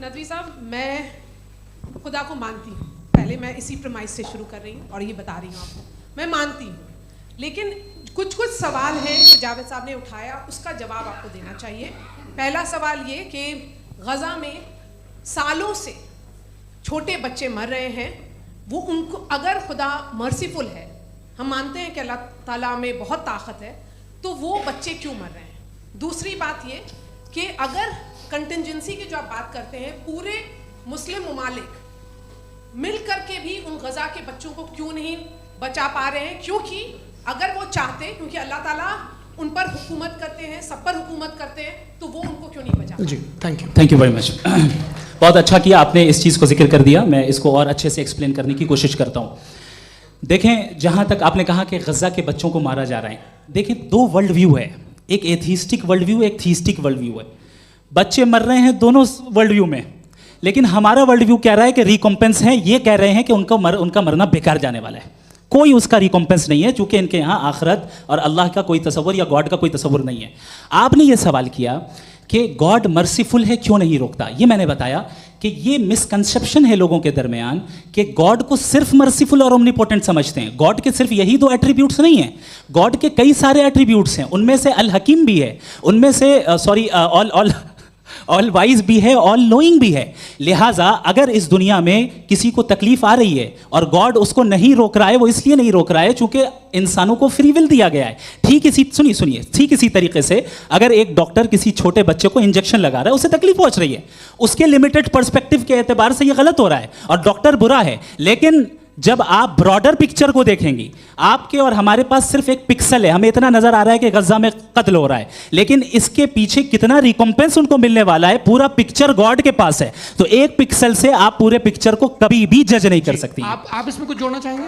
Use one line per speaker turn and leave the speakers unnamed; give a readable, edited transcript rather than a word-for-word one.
नदवी साहब, मैं खुदा को मानती हूँ, पहले मैं इसी प्रमाइस से शुरू कर रही हूँ और ये बता रही हूँ आपको, मैं मानती हूँ, लेकिन कुछ सवाल हैं जो जावेद साहब ने उठाया, उसका जवाब आपको देना चाहिए। पहला सवाल ये कि गज़ा में सालों से छोटे बच्चे मर रहे हैं, वो उनको अगर खुदा मर्सीफुल है, हम मानते हैं कि अल्लाह ताला में बहुत ताकत है, तो वो बच्चे क्यों मर रहे हैं। दूसरी बात ये कि अगर कंटिजेंसी की जो आप बात करते हैं, पूरे मुस्लिम ममालिक मिल कर के भी उन गज़ा के बच्चों को क्यों नहीं बचा पा रहे हैं, क्योंकि अगर वो चाहते, क्योंकि अल्लाह ताला उन पर हुकूमत करते हैं, सब पर हुकूमत करते हैं, तो वो उनको क्यों नहीं बचा।
जी, थैंक यू वेरी मच। बहुत अच्छा किया आपने इस चीज़ को जिक्र कर दिया, मैं इसको और अच्छे से एक्सप्लेन करने की कोशिश करता हूँ। देखें, जहाँ तक आपने कहा कि गज़ा के बच्चों को मारा जा रहा है, देखें दो वर्ल्ड व्यू है, एक एथीस्टिक वर्ल्ड व्यू, एक थीस्टिक वर्ल्ड व्यू है। बच्चे मर रहे हैं दोनों वर्ल्ड व्यू में, लेकिन हमारा वर्ल्ड व्यू कह रहा है कि रिकॉम्पेंस है, ये कह रहे हैं कि उनका मरना बेकार जाने वाला है, कोई उसका रिकॉम्पेंस नहीं है, चूंकि इनके यहाँ आखिरत और अल्लाह का कोई तसव्वुर या गॉड का कोई तसव्वुर नहीं है। आपने ये सवाल किया कि गॉड मर्सीफुल है, क्यों नहीं रोकता। ये मैंने बताया कि ये मिसकंसेप्शन है लोगों के दरमियान कि गॉड को सिर्फ मर्सीफुल और ओमनीपोटेंट समझते हैं। गॉड के सिर्फ यही दो एट्रीब्यूट्स नहीं हैं, गॉड के कई सारे एट्रीब्यूट्स हैं, उनमें से अल हकीम भी है, उनमें से ऑल वाइज भी है, ऑल नोइंग भी है। लिहाजा अगर इस दुनिया में किसी को तकलीफ आ रही है और गॉड उसको नहीं रोक रहा है, वो इसलिए नहीं रोक रहा है चूंकि इंसानों को फ्री विल दिया गया है। ठीक इसी तरीके से अगर एक डॉक्टर किसी छोटे बच्चे को इंजेक्शन लगा रहा है, उसे तकलीफ पहुंच रही है, उसके लिमिटेड पर्सपेक्टिव के एतबार से ये गलत हो रहा है और डॉक्टर बुरा है। लेकिन जब आप ब्रॉडर पिक्चर को देखेंगी, आपके और हमारे पास सिर्फ एक पिक्सल है, हमें इतना नजर आ रहा है कि गज़ा में कत्ल हो रहा है, लेकिन इसके पीछे कितना रिकॉम्पेंस उनको मिलने वाला है, पूरा पिक्चर गॉड के पास है। तो एक पिक्सल से आप पूरे पिक्चर को कभी भी जज नहीं कर सकती। आप
इसमें कुछ जोड़ना चाहेंगे?